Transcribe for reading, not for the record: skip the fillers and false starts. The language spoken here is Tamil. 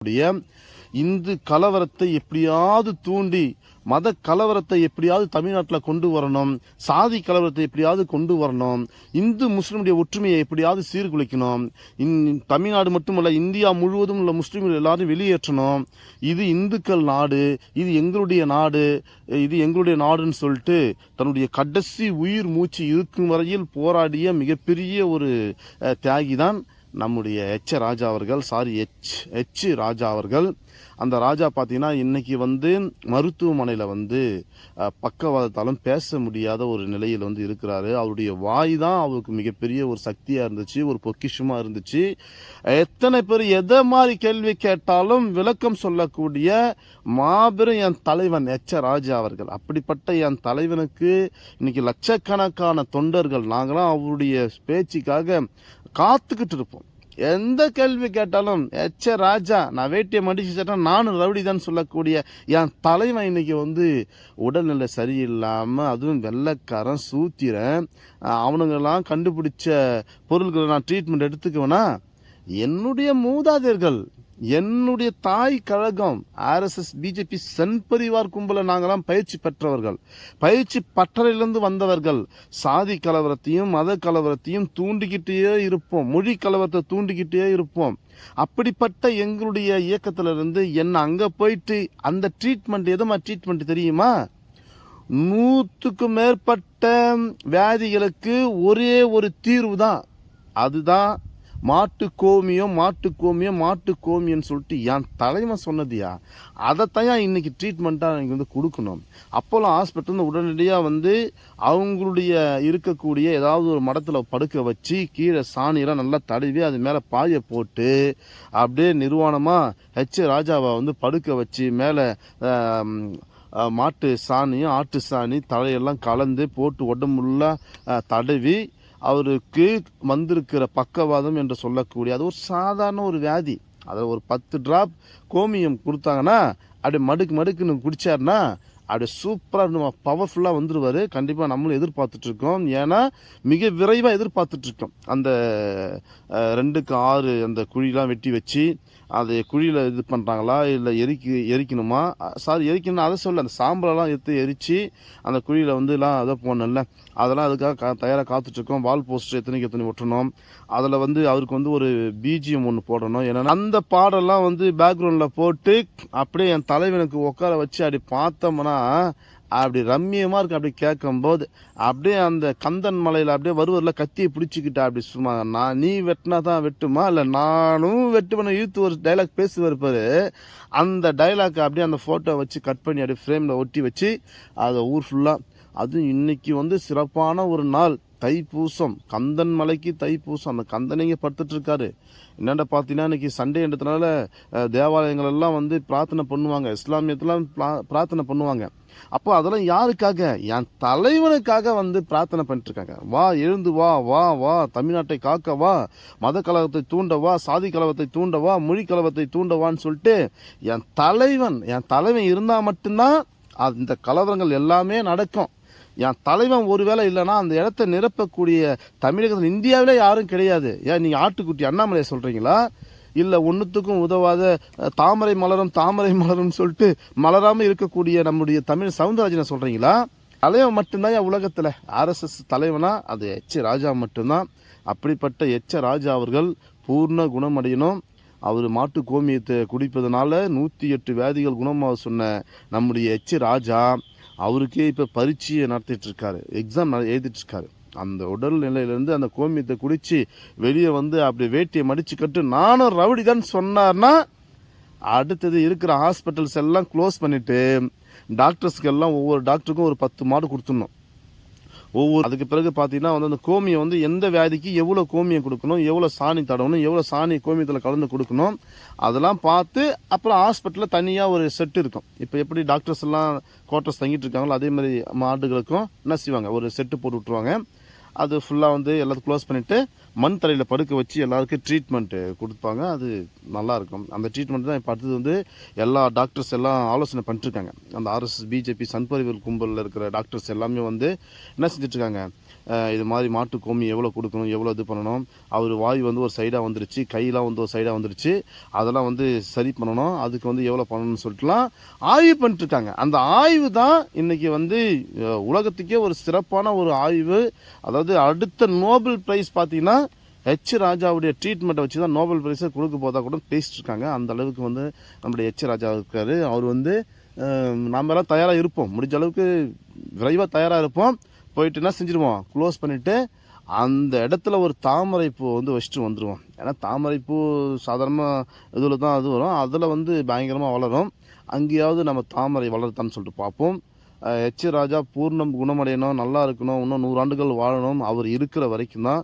சொல்லக்கூடிய இந்து கலவரத்தை எப்படியாவது தூண்டி மத கலவரத்தை எப்படியாவது தமிழ்நாட்டில் கொண்டு வரணும், சாதி கலவரத்தை எப்படியாவது கொண்டு வரணும், இந்து முஸ்லிமுடைய ஒற்றுமையை எப்படியாவது சீர்குலைக்கணும், தமிழ்நாடு மட்டுமல்ல இந்தியா முழுவதும் உள்ள முஸ்லிம்கள் எல்லாரும் வெளியேற்றணும், இது இந்துக்கள் நாடு, இது எங்களுடைய நாடு, இது எங்களுடைய நாடுன்னு சொல்லிட்டு தன்னுடைய கடைசி உயிர் மூச்சு இருக்கும் வரையில் போராடிய மிகப்பெரிய ஒரு தியாகி தான் நம்முடைய ராஜா அவர்கள். ராஜா அவர்கள். அந்த ராஜா பார்த்தீங்கன்னா இன்னைக்கு மருத்துவமனையில் பக்கவாதத்தாலும் பேச முடியாத ஒரு நிலையில் இருக்கிறாரு. அவருடைய வாய் தான் அவருக்கு மிகப்பெரிய ஒரு சக்தியாக இருந்துச்சு, ஒரு பொக்கிஷமாக இருந்துச்சு. எத்தனை பேர் எதை மாதிரி கேள்வி கேட்டாலும் விளக்கம் சொல்லக்கூடிய மாபெரும் என் தலைவன் ராஜா அவர்கள். அப்படிப்பட்ட என் தலைவனுக்கு இன்னைக்கு லட்சக்கணக்கான தொண்டர்கள் நாங்களாம் அவருடைய பேச்சுக்காக காத்துக்கிட்டு இருப்போம். எந்த கேள்வி கேட்டாலும் ராஜா நான் வேட்டியை மடிச்சு சேட்டேன் நானும் ரவுடி தான் சொல்லக்கூடிய என் தலைவன் இன்னைக்கு உடல்நிலை சரியில்லாமல், அதுவும் வெள்ளைக்காரன் சூத்திரன் அவனுங்கெல்லாம் கண்டுபிடிச்ச பொருள்களை நான் ட்ரீட்மெண்ட் எடுத்துக்குவேனா? என்னுடைய மூதாதையர்கள், என்னுடைய தாய் கழகம் RSS BJP சென் பரிவார் கும்பல நாங்களாம் பயிற்சி பெற்றவர்கள், பயிற்சி பட்டறையிலிருந்து வந்தவர்கள். சாதி கலவரத்தையும் மத கலவரத்தையும் தூண்டிக்கிட்டே இருப்போம், மொழி கலவரத்தை தூண்டிக்கிட்டே இருப்போம். அப்படிப்பட்ட எங்களுடைய இயக்கத்திலிருந்து என்ன அங்கே போயிட்டு அந்த ட்ரீட்மெண்ட் எதுமா ட்ரீட்மெண்ட் தெரியுமா? 100க்கும் மேற்பட்ட வியாதிகளுக்கு ஒரே ஒரு தீர்வு தான், அதுதான் மாட்டு கோமியம் சொல்லிட்டு என் தலைவன் சொன்னதியா. அதைத்தான் இன்னைக்கு ட்ரீட்மெண்ட்டாக நீங்கள் கொடுக்கணும். அப்போலாம் ஹாஸ்பிட்டல் உடனடியாக அவங்களுடைய இருக்கக்கூடிய ஏதாவது ஒரு மடத்தில் படுக்க வச்சு கீழே சாணியெல்லாம் நல்லா தடவி அது மேலே பாயை போட்டு அப்படியே நிர்வாணமாக ராஜாவை படுக்க வச்சு மேலே மாட்டு சாணியும் ஆட்டு சாணி தலையெல்லாம் கலந்து போட்டு உடம்புள்ள தடவி அவருக்கு வந்திருக்கிற பக்கவாதம் என்று சொல்லக்கூடிய அது ஒரு சாதாரண ஒரு வியாதி. அதில் ஒரு 10 டிராப் கோமியம் கொடுத்தாங்கன்னா அப்படி மடுக்குன்னு குடிச்சாருன்னா அப்படி சூப்பராக பவர்ஃபுல்லாக வந்துடுவார். கண்டிப்பாக நம்மளும் எதிர்பார்த்துட்ருக்கோம். ஏன்னா மிக விரைவாக எதிர்பார்த்துட்ருக்கோம். அந்த 2க்கு 6 அந்த குழிலாம் வெட்டி வச்சு அது குழியில் இது பண்ணுறாங்களா இல்லை எரிக்கணுமா? எரிக்கணும்னா அதை சொல்ல, அந்த சாம்பலெல்லாம் எடுத்து எரித்து அந்த குழியில் எல்லாம் அதை போடணும்ல, அதெல்லாம் அதுக்காக தயாராக காத்துட்ருக்கோம். வால் போஸ்டர் எத்தனை ஒட்டணும், அதில் அவருக்கு ஒரு பிஜிஎம் ஒன்று போடணும். ஏன்னா அந்த பாடெல்லாம் பேக்ரவுண்டில் போட்டு அப்படியே என் தலைவனுக்கு உட்கார வச்சு அப்படி பார்த்தோம்னா அப்படி ரம்மியமாக இருக்கு. அப்படி கேட்கும்போது அப்படியே அந்த கந்தன் மலையில் அப்படியே வருவதில் கத்தியை பிடிச்சிக்கிட்டா அப்படி சும்மா நீ வெட்டினா தான் வெட்டுமா இல்லை நானும் வெட்டுவேன் இழுத்து ஒரு டைலாக் பேசுவார் இருப்பார். அந்த டைலாக் அப்படியே அந்த ஃபோட்டோ வச்சு கட் பண்ணி அப்படியே ஃப்ரேமில் ஒட்டி வச்சு அதை ஊர் ஃபுல்லாக, அதுவும் இன்னைக்கு சிறப்பான ஒரு நாள் தைப்பூசம், கந்தன் மலைக்கு தைப்பூசம். அந்த கந்தனைங்க படுத்துட்டு இருக்காரு. என்னென்ன பார்த்தீங்கன்னா இன்னைக்கு சண்டேன்றதுனால தேவாலயங்கள் எல்லாம் பிரார்த்தனை பண்ணுவாங்க, இஸ்லாமியத்தெல்லாம் பிரார்த்தனை பண்ணுவாங்க. அப்போ அதெல்லாம் யாருக்காக? என் தலைவனுக்காக பிரார்த்தனை பண்ணிட்டு இருக்காங்க. வா எழுந்து வா வா வா தமிழ்நாட்டை காக்க வா, மத கலவரத்தை தூண்ட வா, சாதி கலவரத்தை தூண்ட வா, மொழி கலவரத்தை தூண்டவான்னு சொல்லிட்டு என் தலைவன் இருந்தால் மட்டும்தான் அந்த கலவரங்கள் எல்லாமே நடக்கும். என் தலைவன் ஒருவேளை இல்லைன்னா அந்த இடத்த நிரப்பக்கூடிய தமிழகத்தில் இந்தியாவிலே யாரும் கிடையாது. ஏன் நீங்கள் ஆட்டுக்குட்டி அண்ணாமலையை சொல்கிறீங்களா? இல்லை ஒன்றுத்துக்கும் உதவாத தாமரை மலரும் சொல்லிட்டு மலராமல் இருக்கக்கூடிய நம்முடைய தமிழ் சவுந்தரராஜனை சொல்கிறீங்களா? தலைவன் மட்டும்தான் என் உலகத்தில் RSS தலைவனா அது ராஜா மட்டும்தான். அப்படிப்பட்ட ராஜா அவர்கள் பூர்ண குணமடையணும். அவர் மாட்டு கோமியத்தை குடிப்பதனால 108 வியாதிகள் குணமாக சொன்ன நம்முடைய ராஜா அவருக்கே இப்போ பரீட்சையை நடத்திட்டு இருக்காரு, எக்ஸாம் எழுதிட்டு இருக்காரு. அந்த உடல் நிலையிலேருந்து அந்த கோமியத்தை குடித்து வெளியே அப்படி வேட்டியை மடிச்சு கட்டு நானும் ரவுடி தான் சொன்னார்னா அடுத்தது இருக்கிற ஹாஸ்பிட்டல்ஸ் எல்லாம் க்ளோஸ் பண்ணிவிட்டு டாக்டர்ஸ்க்கு எல்லாம் ஒவ்வொரு டாக்டருக்கும் ஒரு 10 மாடு கொடுத்துடணும். அதுக்கு பிறகு பார்த்தீங்கன்னா அந்த கோமியம் எந்த வியாதிக்கு எவ்வளோ கோமியம் கொடுக்கணும், எவ்வளோ சாணி தடவணும், எவ்வளோ சாணி கோமியத்தில் கலந்து கொடுக்கணும், அதெல்லாம் பார்த்து அப்புறம் ஹாஸ்பிட்டலில் தனியாக ஒரு செட்டு இருக்கும். இப்போ எப்படி டாக்டர்ஸ் எல்லாம் குவார்ட்டர்ஸ் தங்கிட்டு இருக்காங்களோ அதே மாதிரி மாடுகளுக்கும் என்ன செய்வாங்க, ஒரு செட்டு போட்டு விட்ருவாங்க. அது ஃபுல்லாக வந்து எல்லாத்தையும் க்ளோஸ் பண்ணிவிட்டு மண் தரையில் படுக்க வச்சு எல்லாருக்கும் ட்ரீட்மெண்ட்டு கொடுப்பாங்க. அது நல்லாயிருக்கும். அந்த ட்ரீட்மெண்ட் தான் இப்போ அடுத்தது வந்து எல்லா டாக்டர்ஸ் எல்லாம் ஆலோசனை பண்ணிட்டுருக்காங்க. அந்த ஆர்எஸ்எஸ், பிஜேபி, சன் பரிவார் கும்பலில் இருக்கிற டாக்டர்ஸ் எல்லாமே வந்து என்ன செஞ்சிட்ருக்காங்க, இது மாதிரி மாட்டு கோமி எவ்வளோ கொடுக்கணும், எவ்வளோ இது பண்ணணும், அவர் வாய் வந்து ஒரு சைடாக வந்துருச்சு, கையெல்லாம் வந்து ஒரு சைடாக வந்துருச்சு, அதெல்லாம் வந்து சரி பண்ணணும், அதுக்கு வந்து எவ்வளோ பண்ணணும்னு சொல்லிட்டுலாம் ஆய்வு பண்ணிட்டுருக்காங்க. அந்த ஆய்வு தான் இன்றைக்கி வந்து உலகத்துக்கே ஒரு சிறப்பான ஒரு ஆய்வு. அதாவது அடுத்த நோபல் ப்ரைஸ் பார்த்தீங்கன்னா ராஜாவுடைய ட்ரீட்மெண்ட்டை வச்சு தான் நோபல் ப்ரைஸை கொடுக்க போதா கூட பேசிட்டு இருக்காங்க. அந்த அளவுக்கு வந்து நம்முடைய ராஜா இருக்கார். அவர் வந்து நாம் எல்லாம் தயாராக இருப்போம், முடிஞ்ச அளவுக்கு விரைவாக தயாராக இருப்போம். போயிட்டு என்ன செஞ்சுருவோம், க்ளோஸ் பண்ணிவிட்டு அந்த இடத்துல ஒரு தாமரைப்பூ வந்து வச்சுட்டு வந்துடுவோம். ஏன்னா தாமரைப்பூ சாதாரணமாக இதில் தான் அது வரும், அதில் வந்து பயங்கரமாக வளரும். அங்கேயாவது நம்ம தாமரை வளர்த்தான்னு சொல்லிட்டு பார்ப்போம். ராஜா பூர்ணம் குணமடையணும், நல்லா இருக்கணும், இன்னும் 100 ஆண்டுகள் வாழணும். அவர் இருக்கிற வரைக்கும் தான்